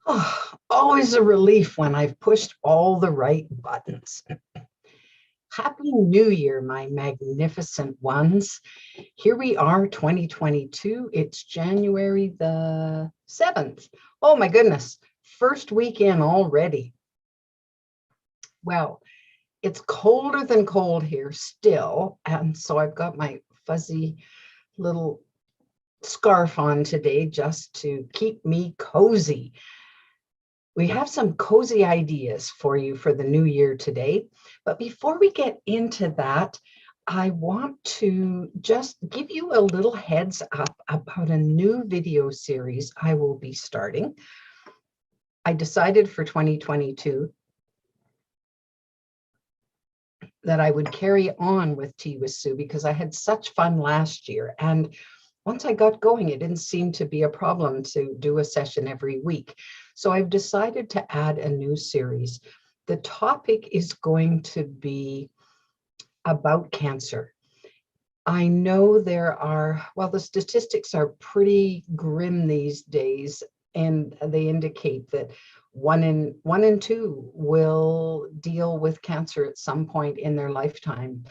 Oh, always a relief when I've pushed all the right buttons. Happy New Year, my magnificent ones. Here we are, 2022. It's January the 7th. Oh my goodness, first weekend already. Well, it's colder than cold here still. And so I've got my fuzzy little scarf on today just to keep me cozy. We have some cozy ideas for you for the new year today. But before we get into that, I want to just give you a little heads up about a new video series I will be starting. I decided for 2022 that I would carry on with Tea with Sue because I had such fun last year. And once I got going, it didn't seem to be a problem to do a session every week. So I've decided to add a new series. The topic is going to be about cancer. I know there are, well, the statistics are pretty grim these days, and they indicate that one in two will deal with cancer at some point in their lifetime.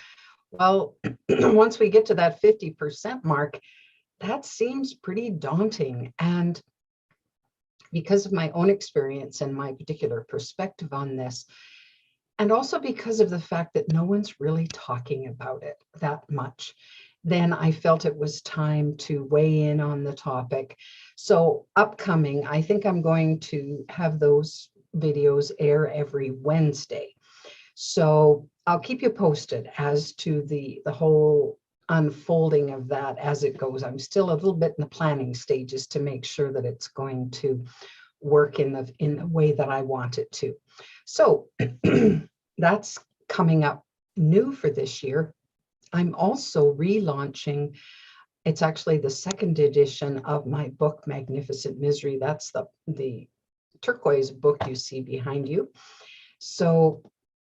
Well, once we get to that 50% mark, that seems pretty daunting. And because of my own experience and my particular perspective on this, and also because of the fact that no one's really talking about it that much, then I felt it was time to weigh in on the topic. So upcoming, I think I'm going to have those videos air every Wednesday. So I'll keep you posted as to the whole unfolding of that as it goes. I'm still a little bit in the planning stages to make sure that it's going to work in the way that I want it to. So that's coming up new for this year. I'm also relaunching, it's actually the second edition of my book, Magnificent Misery. That's the turquoise book you see behind you. So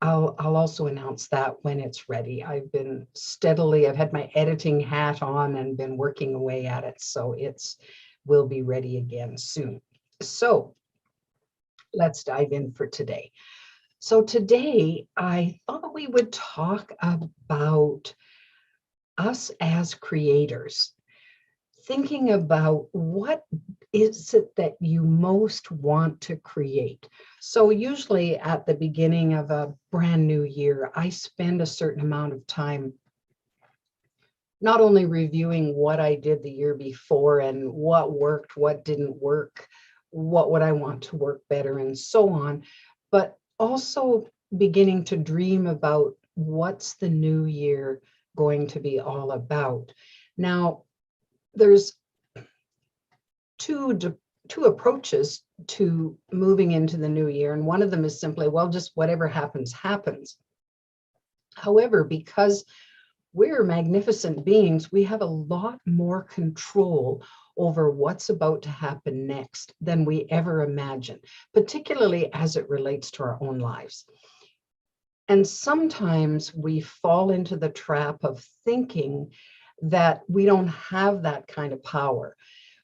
I'll also announce that when it's ready. I've had my editing hat on and been working away at it. So will be ready again soon. So let's dive in for today. So today I thought we would talk about us as creators, thinking about what is it that you most want to create. So usually at the beginning of a brand new year, I spend a certain amount of time not only reviewing what I did the year before and what worked, what didn't work, what would I want to work better, and so on, but also beginning to dream about what's the new year going to be all about. Now, there's two approaches to moving into the new year, and one of them is simply, well, just whatever happens, happens. However, because we're magnificent beings, we have a lot more control over what's about to happen next than we ever imagined, particularly as it relates to our own lives. And sometimes we fall into the trap of thinking that we don't have that kind of power,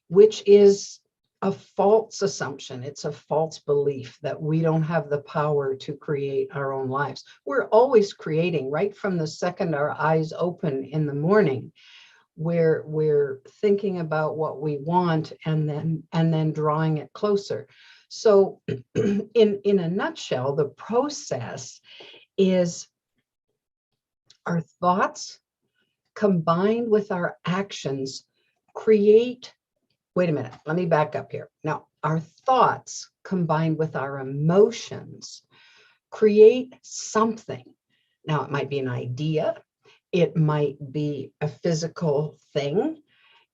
which is a false assumption. It's a false belief that we don't have the power to create our own lives. We're always creating, right from the second our eyes open in the morning. We're thinking about what we want and then drawing it closer. So in a nutshell, the process is our thoughts combined with our actions create. Wait a minute, let me back up here. Now, our thoughts combined with our emotions create something. Now, it might be an idea, it might be a physical thing.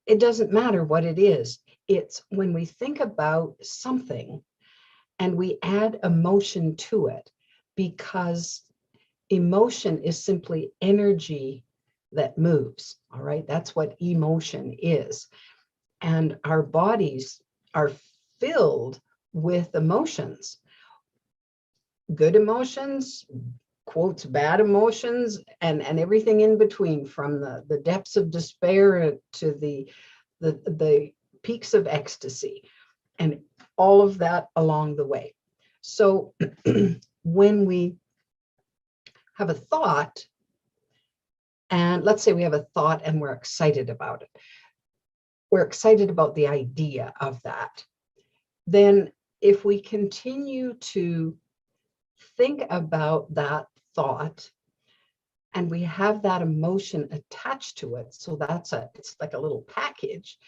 It doesn't matter what it is. It's when we think about something and we add emotion to it, because emotion is simply energy that moves. All right, that's what emotion is. And our bodies are filled with emotions, good emotions, quotes, bad emotions, and everything in between, from the depths of despair to the peaks of ecstasy. And all of that along the way. So when we have a thought, and let's say we have a thought and we're excited about it, we're excited about the idea of that, then if we continue to think about that thought and we have that emotion attached to it, so it's like a little package,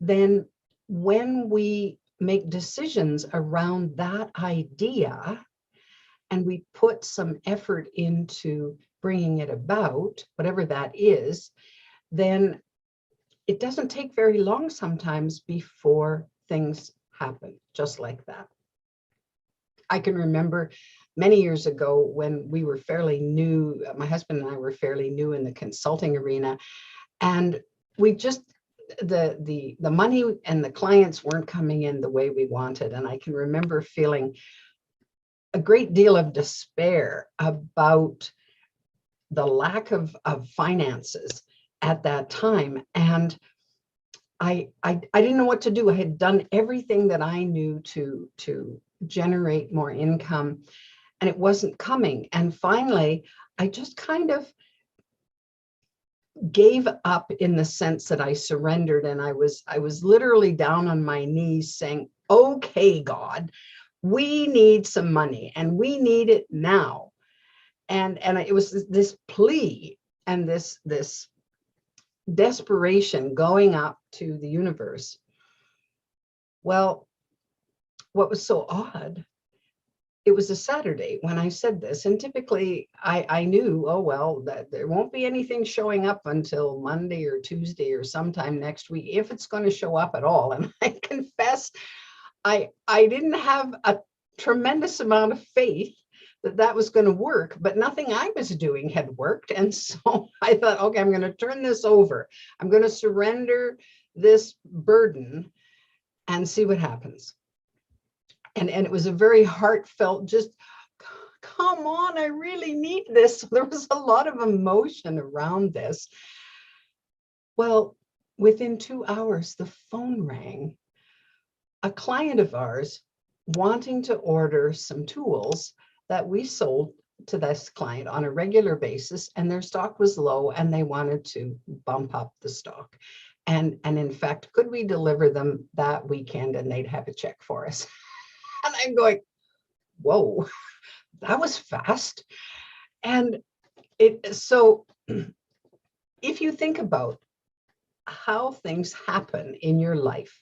then when we make decisions around that idea and we put some effort into bringing it about, whatever that is, then it doesn't take very long sometimes before things happen just like that. I can remember many years ago when we were fairly new, my husband and I were fairly new in the consulting arena, and we just, the money and the clients weren't coming in the way we wanted. And I can remember feeling a great deal of despair about the lack of finances at that time. And I didn't know what to do. I had done everything that I knew to generate more income, and it wasn't coming. And finally, I just kind of gave up, in the sense that I surrendered, and I was literally down on my knees saying, okay, God, we need some money and we need it now. And it was this plea and this desperation going up to the universe. Well, what was so odd, it was a Saturday when I said this, and typically I knew, oh, well, that there won't be anything showing up until Monday or Tuesday or sometime next week, if it's going to show up at all. And I confess, I didn't have a tremendous amount of faith that was going to work, but nothing I was doing had worked. And so I thought, okay, I'm going to turn this over. I'm going to surrender this burden and see what happens. And it was a very heartfelt, just, come on, I really need this. So there was a lot of emotion around this. Well, within 2 hours, the phone rang. A client of ours wanting to order some tools that we sold to this client on a regular basis, and their stock was low and they wanted to bump up the stock. And in fact, could we deliver them that weekend and they'd have a check for us? And I'm going, whoa, that was fast. And so if you think about how things happen in your life,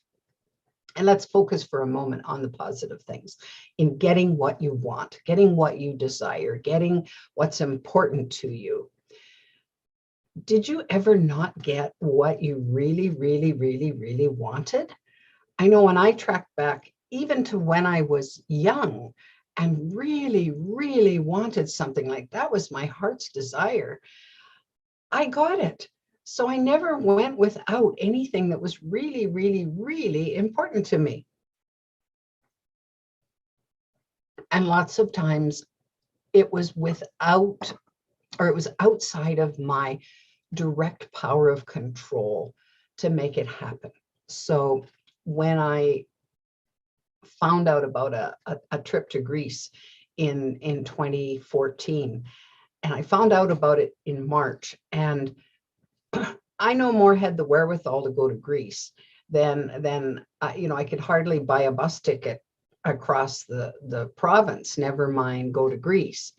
and let's focus for a moment on the positive things, in getting what you want, getting what you desire, getting what's important to you. Did you ever not get what you really, really, really, really wanted? I know when I track back, even to when I was young and really, really wanted something like that was my heart's desire, I got it. So I never went without anything that was really, really, really important to me. And lots of times it was without, or it was outside of my direct power of control to make it happen. So when I found out about a trip to Greece in 2014, and I found out about it in March, and I no more had the wherewithal to go to Greece than I could hardly buy a bus ticket across the province, never mind go to Greece.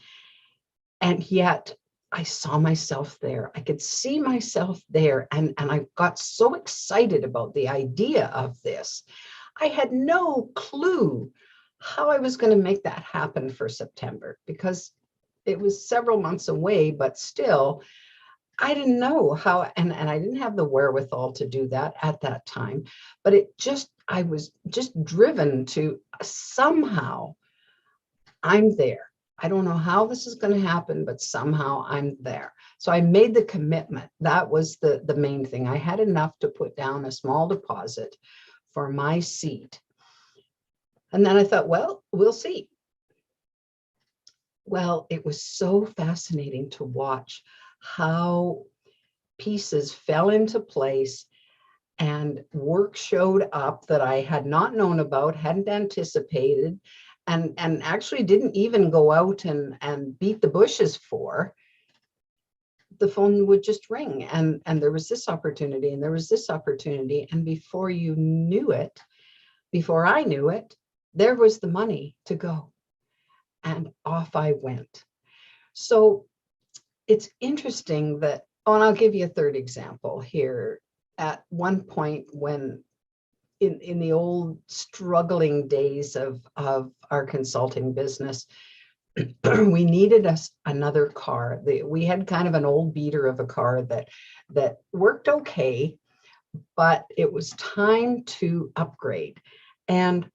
And yet I saw myself there. I could see myself there. And I got so excited about the idea of this. I had no clue how I was going to make that happen for September, because it was several months away, but still, I didn't know how, and I didn't have the wherewithal to do that at that time, but I was just driven to somehow I'm there. I don't know how this is going to happen, but somehow I'm there. So I made the commitment. That was the main thing. I had enough to put down a small deposit for my seat. And then I thought, well, we'll see. Well, it was so fascinating to watch how pieces fell into place and work showed up that I had not known about, hadn't anticipated, and actually didn't even go out and beat the bushes for. The phone would just ring, and there was this opportunity, and there was this opportunity, and before you knew it, before I knew it, there was the money to go, and off I went. So it's interesting that, oh, and I'll give you a third example here. At one point, when in the old struggling days of our consulting business, we needed another car. We had kind of an old beater of a car that worked okay, but it was time to upgrade. And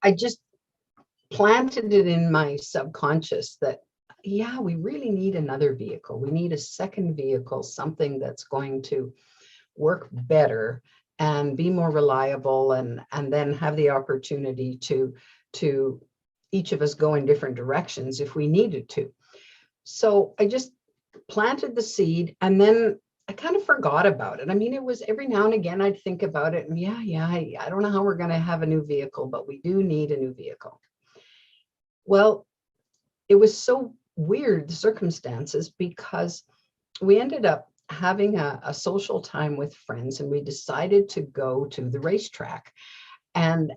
I just planted it in my subconscious that, yeah, we really need another vehicle. We need a second vehicle, something that's going to work better and be more reliable, and then have the opportunity to each of us go in different directions if we needed to. So I just planted the seed, and then I kind of forgot about it. I mean, it was every now and again I'd think about it, and I don't know how we're going to have a new vehicle, but we do need a new vehicle. Well, it was so weird, the circumstances, because we ended up having a social time with friends, and we decided to go to the racetrack and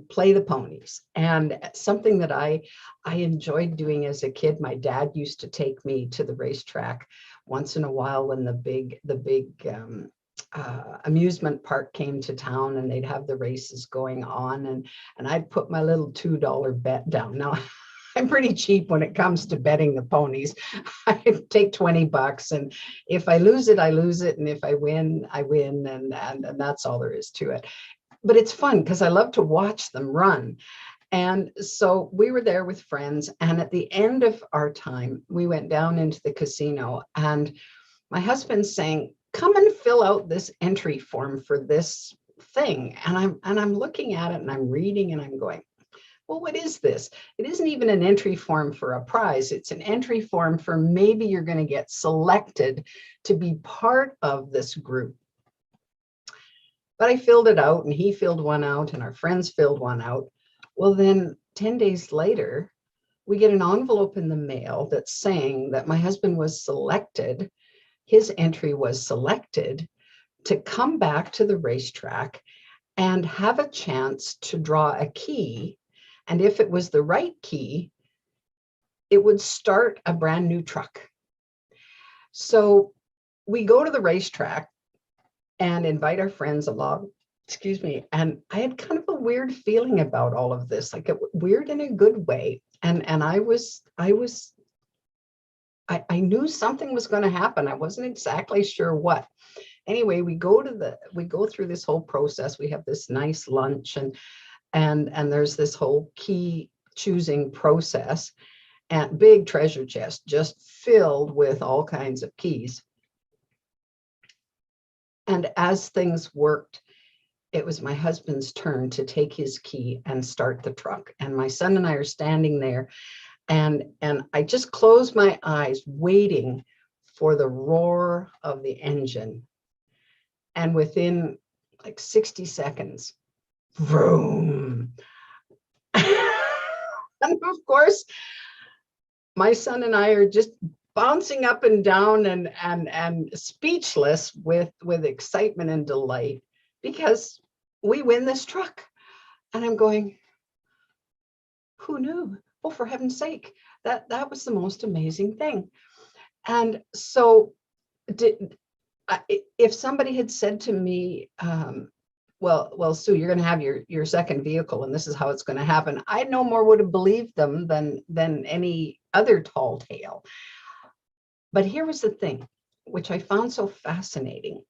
play the ponies. And something that I enjoyed doing as a kid, my dad used to take me to the racetrack once in a while when the big amusement park came to town, and they'd have the races going on, and I'd put my little $2 bet down. Now, I'm pretty cheap when it comes to betting the ponies. I take $20, and if I lose it, I lose it, and if I win, I win, and that's all there is to it. But it's fun because I love to watch them run. And so we were there with friends, and at the end of our time, we went down into the casino, and my husband's saying, "Come and fill out this entry form for this thing." And I'm looking at it, and I'm reading, and I'm going, well, what is this? It isn't even an entry form for a prize. It's an entry form for maybe you're going to get selected to be part of this group. But I filled it out, and he filled one out, and our friends filled one out. Well, then 10 days later, we get an envelope in the mail that's saying that my husband was selected, his entry was selected to come back to the racetrack and have a chance to draw a key. And if it was the right key, it would start a brand new truck. So we go to the racetrack and invite our friends along, and I had kind of a weird feeling about all of this, like weird in a good way. And I knew something was going to happen. I wasn't exactly sure what. Anyway, we go through this whole process. We have this nice lunch, and there's this whole key choosing process, and big treasure chest just filled with all kinds of keys. And as things worked, it was my husband's turn to take his key and start the truck. And my son and I are standing there, and I just closed my eyes waiting for the roar of the engine. And within like 60 seconds, vroom. And of course, my son and I are just bouncing up and down and speechless with excitement and delight, because we win this truck. And I'm going, who knew? Oh, for heaven's sake, that was the most amazing thing. And so if somebody had said to me, well, Sue, you're going to have your second vehicle, and this is how it's going to happen, I no more would have believed them than any other tall tale. But here was the thing, which I found so fascinating.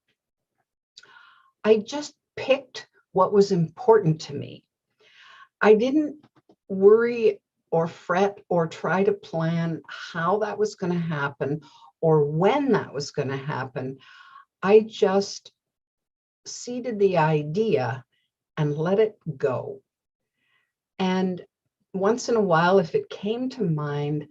I just picked what was important to me. I didn't worry or fret or try to plan how that was going to happen or when that was going to happen. I just seeded the idea and let it go. And once in a while, if it came to mind,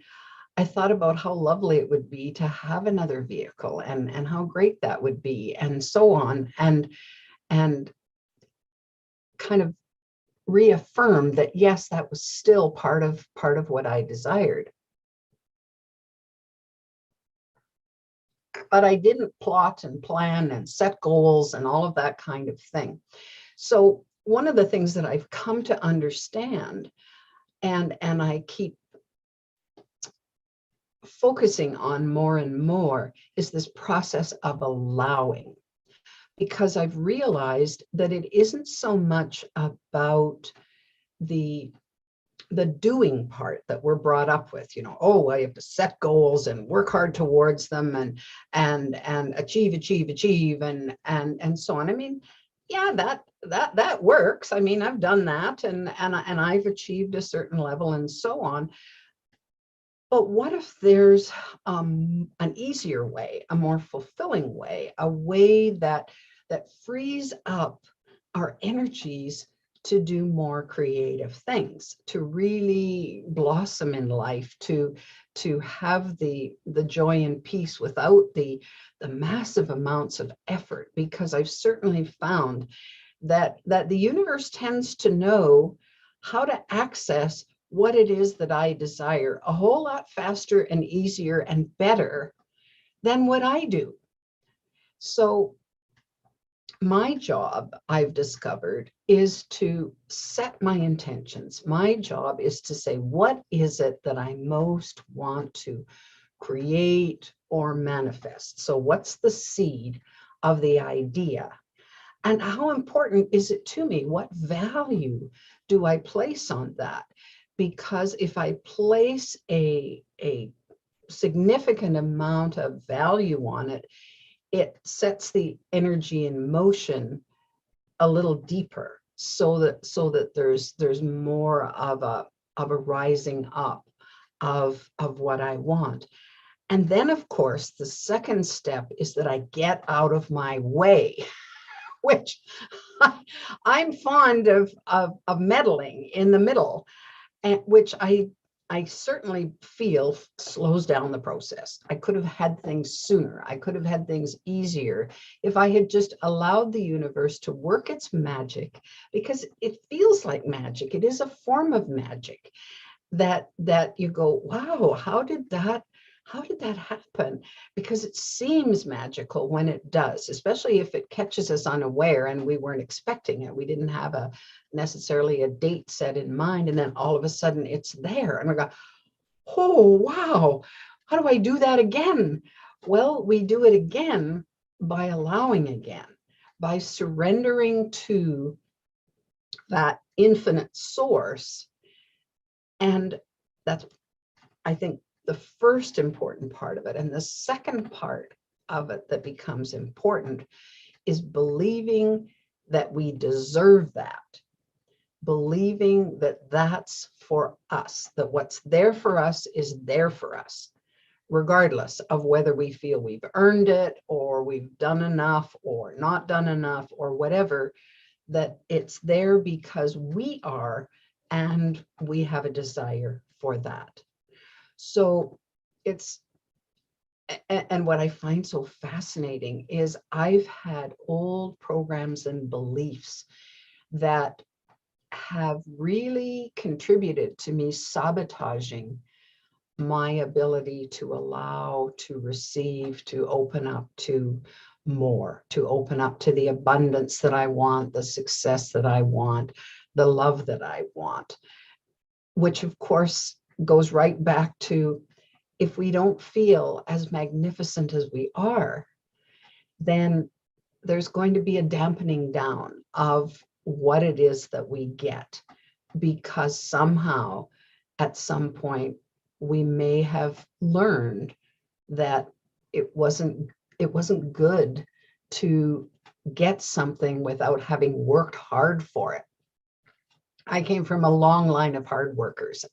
I thought about how lovely it would be to have another vehicle, and how great that would be, and so on, and kind of reaffirmed that yes, that was still part of what I desired. But I didn't plot and plan and set goals and all of that kind of thing. So one of the things that I've come to understand, and I keep focusing on more and more, is this process of allowing, because I've realized that it isn't so much about the doing part that we're brought up with, oh, well, you have to set goals and work hard towards them, and achieve and so on. I mean, yeah, that works. I mean, I've done that, and I've achieved a certain level and so on. But what if there's an easier way, a more fulfilling way, a way that frees up our energies to do more creative things, to really blossom in life, to have the joy and peace without the massive amounts of effort? Because I've certainly found that the universe tends to know how to access what it is that I desire a whole lot faster and easier and better than what I do. So my job, I've discovered, is to set my intentions. My job is to say, what is it that I most want to create or manifest? So what's the seed of the idea? And how important is it to me? What value do I place on that? Because if I place a significant amount of value on it, it sets the energy in motion a little deeper, so that there's more of a rising up of what I want. And then, of course, the second step is that I get out of my way, which I'm fond of meddling in the middle, and which I certainly feel slows down the process. I could have had things sooner. I could have had things easier if I had just allowed the universe to work its magic, because it feels like magic. It is a form of magic that you go, wow, how did that happen? Because it seems magical when it does, especially if it catches us unaware and we weren't expecting it. We didn't have necessarily a date set in mind, and then all of a sudden it's there, and we go, oh wow, how do I do that again? Well, we do it again by allowing again, by surrendering to that infinite source. And that's, I think, the first important part of it. And the second part of it that becomes important is believing that we deserve that, believing that that's for us, that what's there for us is there for us, regardless of whether we feel we've earned it or we've done enough or not done enough or whatever, that it's there because we are, and we have a desire for that. So it's, and what I find so fascinating is I've had old programs and beliefs that have really contributed to me sabotaging my ability to allow, to receive, to open up to more, to open up to the abundance that I want, the success that I want, the love that I want, which of course goes right back to, if we don't feel as magnificent as we are, then there's going to be a dampening down of what it is that we get, because somehow at some point we may have learned that it wasn't good to get something without having worked hard for it. I came from a long line of hard workers,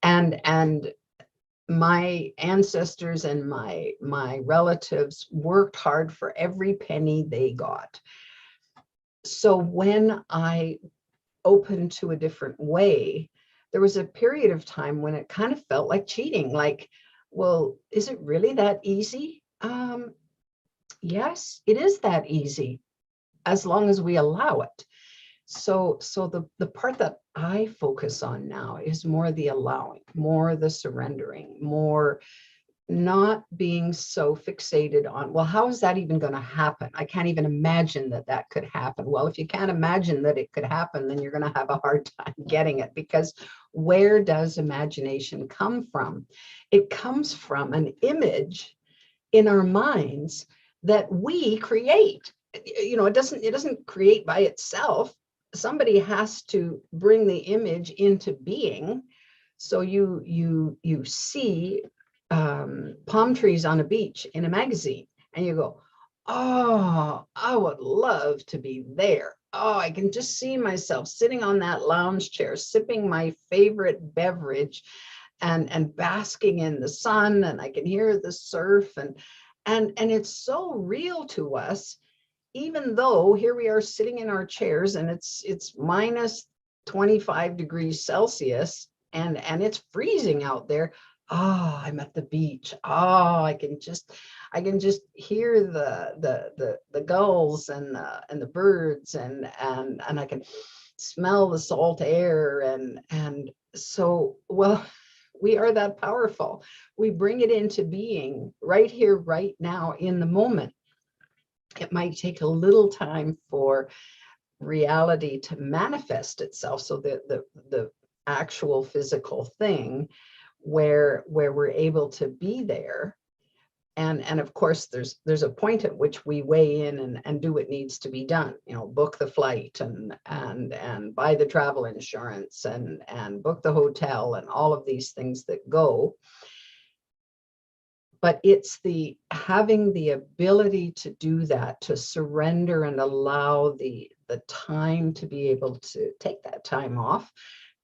and my ancestors and my relatives worked hard for every penny they got. So when I opened to a different way, there was a period of time when it kind of felt like cheating, like, well, is it really that easy? Yes, it is that easy, as long as we allow it. So the part that I focus on now is more the allowing, more the surrendering, more not being so fixated on, well, how is that even going to happen? I can't even imagine that that could happen. Well, if you can't imagine that it could happen, then you're going to have a hard time getting it, because where does imagination come from? It comes from an image in our minds that we create. It doesn't create by itself. Somebody has to bring the image into being. So you see palm trees on a beach in a magazine, and you go, oh, I would love to be there. Oh, I can just see myself sitting on that lounge chair, sipping my favorite beverage and basking in the sun, and I can hear the surf, and it's so real to us, even though here we are sitting in our chairs and it's minus 25 degrees Celsius, and it's freezing out there. Oh, I'm at the beach. Oh, I can just hear the gulls and the birds, and I can smell the salt air, and so, well, we are that powerful. We bring it into being right here, right now, in the moment. It might take a little time for reality to manifest itself, so that the actual physical thing where we're able to be there. And of course, there's a point at which we weigh in and do what needs to be done. Book the flight and buy the travel insurance and book the hotel and all of these things that go. But it's the having the ability to do that, to surrender and allow the time to be able to take that time off,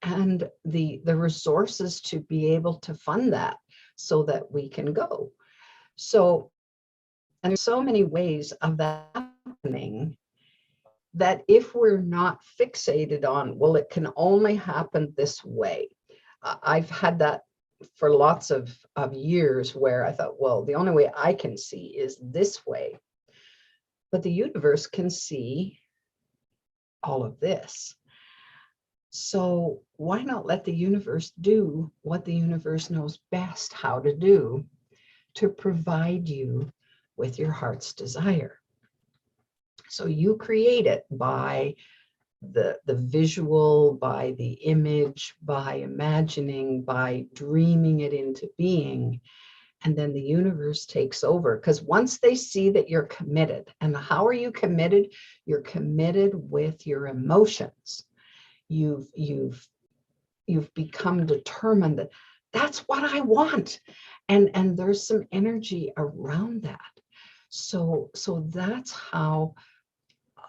and the resources to be able to fund that so that we can go. So, and there's so many ways of that happening, that if we're not fixated on, well, it can only happen this way. I've had that for lots of years, where I thought, well, the only way I can see is this way. But the universe can see all of this. So why not let the universe do what the universe knows best how to do, to provide you with your heart's desire? So you create it by the visual, by the image, by imagining, by dreaming it into being, and then the universe takes over. Because once they see that you're committed, and how are you committed? You're committed with your emotions. You've become determined that that's what I want, and there's some energy around that. So that's how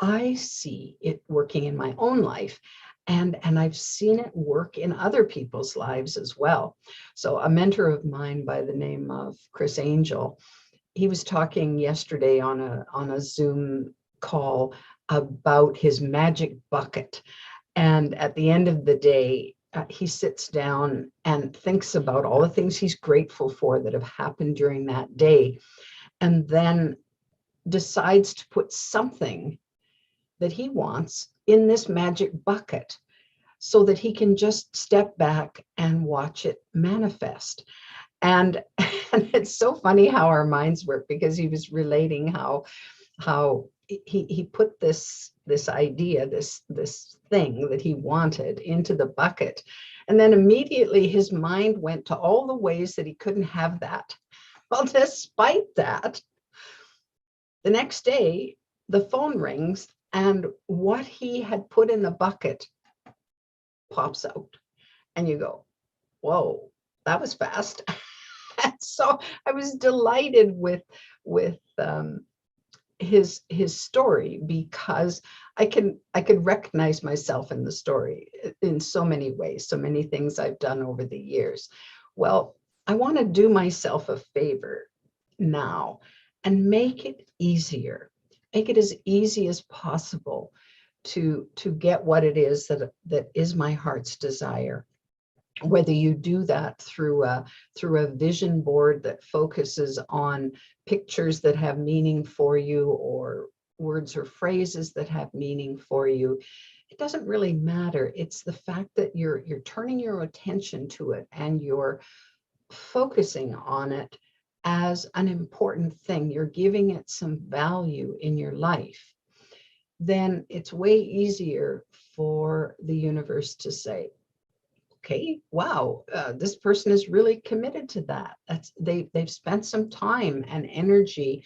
I see it working in my own life, and I've seen it work in other people's lives as well. So a mentor of mine by the name of Chris Angel, he was talking yesterday on a Zoom call about his magic bucket. And at the end of the day, he sits down and thinks about all the things he's grateful for that have happened during that day, and then decides to put something that he wants in this magic bucket, so that he can just step back and watch it manifest. And it's so funny how our minds work, because he was relating how he put this idea, this thing that he wanted, into the bucket, and then immediately his mind went to all the ways that he couldn't have that. Well, despite that, the next day the phone rings, and what he had put in the bucket pops out, and you go, whoa, that was fast. So I was delighted with his story, because I could recognize myself in the story in so many ways, so many things I've done over the years. Well, I want to do myself a favor now and make it easier, make it as easy as possible to get what it is that is my heart's desire. whether you do that through a vision board that focuses on pictures that have meaning for you, or words or phrases that have meaning for you, it doesn't really matter. It's the fact that you're turning your attention to it and you're focusing on it as an important thing. You're giving it some value in your life. Then it's way easier for the universe to say, okay, wow, this person is really committed to that. They've spent some time and energy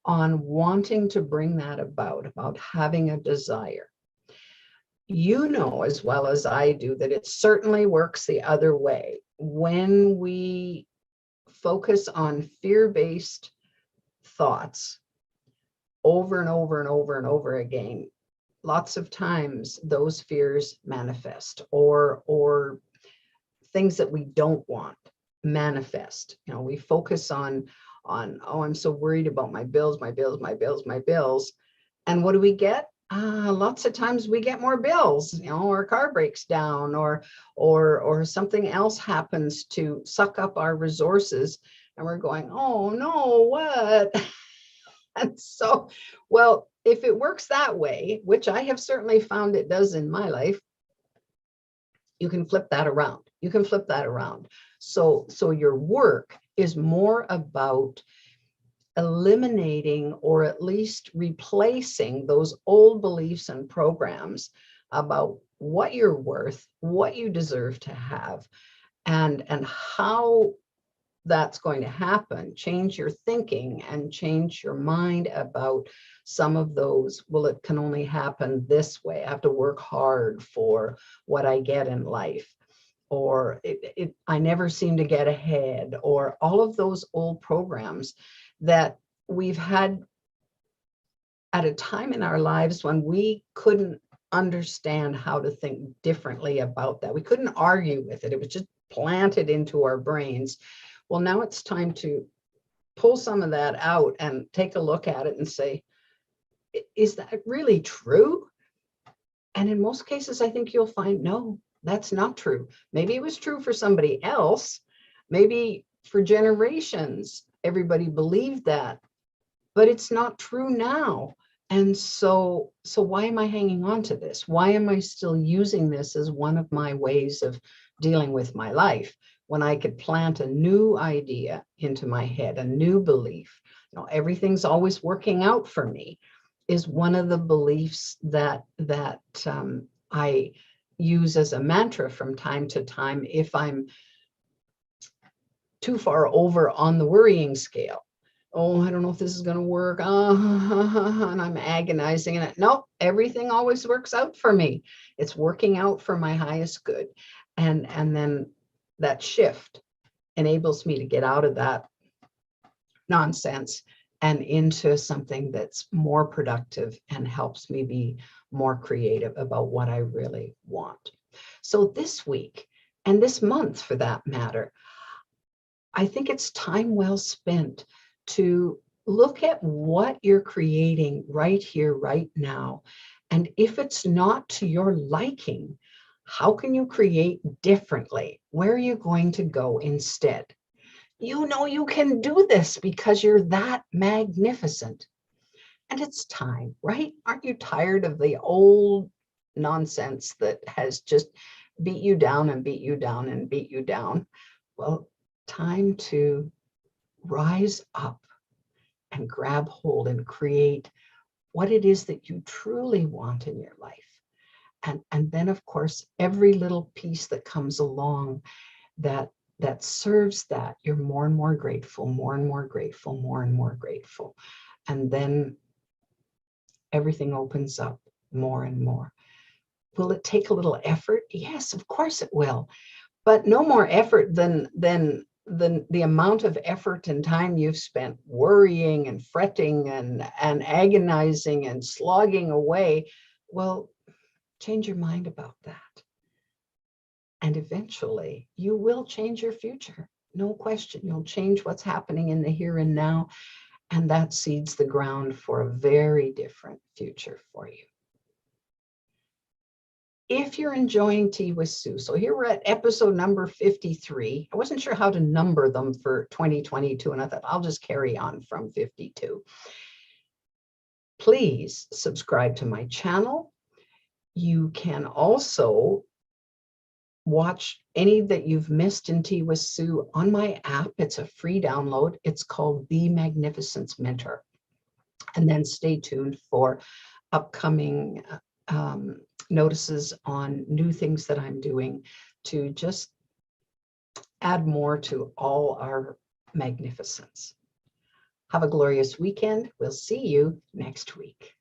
on wanting to bring that about having a desire. You know as well as I do that it certainly works the other way. When we focus on fear-based thoughts over and over and over and over again, lots of times those fears manifest, or things that we don't want manifest. You know, we focus on, oh, I'm so worried about my bills, my bills, my bills, my bills. And what do we get? Lots of times we get more bills, you know, our car breaks down, or something else happens to suck up our resources. And we're going, oh no, what? And so, well, if it works that way, which I have certainly found it does in my life, you can flip that around. You can flip that around. So your work is more about eliminating, or at least replacing, those old beliefs and programs about what you're worth, what you deserve to have, and how that's going to happen. Change your thinking and change your mind about some of those. Well, it can only happen this way. I have to work hard for what I get in life, or I never seem to get ahead, or all of those old programs that we've had at a time in our lives when we couldn't understand how to think differently about that. We couldn't argue with it. It was just planted into our brains. Well, now it's time to pull some of that out and take a look at it and say, is that really true? And in most cases, I think you'll find, no, that's not true. Maybe it was true for somebody else. Maybe for generations, everybody believed that, but it's not true now. And so why am I hanging on to this? Why am I still using this as one of my ways of dealing with my life, when I could plant a new idea into my head, a new belief? You know, everything's always working out for me is one of the beliefs that I use as a mantra from time to time if I'm too far over on the worrying scale. Oh, I don't know if this is going to work. And I'm agonizing. And no, everything always works out for me. It's working out for my highest good. And then that shift enables me to get out of that nonsense and into something that's more productive and helps me be more creative about what I really want. So this week, and this month for that matter, I think it's time well spent to look at what you're creating right here, right now. And if it's not to your liking, how can you create differently? Where are you going to go instead? You know you can do this because you're that magnificent. And it's time, right? Aren't you tired of the old nonsense that has just beat you down and beat you down and beat you down? Well, time to rise up and grab hold and create what it is that you truly want in your life. And then, of course, every little piece that comes along that serves that, you're more and more grateful, more and more grateful, more and more grateful. And then everything opens up more and more. Will it take a little effort? Yes, of course it will. But no more effort than the amount of effort and time you've spent worrying and fretting and agonizing and slogging away. Well, change your mind about that. And eventually you will change your future. No question. You'll change what's happening in the here and now. And that seeds the ground for a very different future for you. if you're enjoying Tea with Sue, so here we're at episode number 53. I wasn't sure how to number them for 2022, and I thought I'll just carry on from 52. Please subscribe to my channel. You can also watch any that you've missed in Tea with Sue on my app. It's a free download. It's called The Magnificence Mentor. And then stay tuned for upcoming notices on new things that I'm doing to just add more to all our magnificence. Have a glorious weekend. We'll see you next week.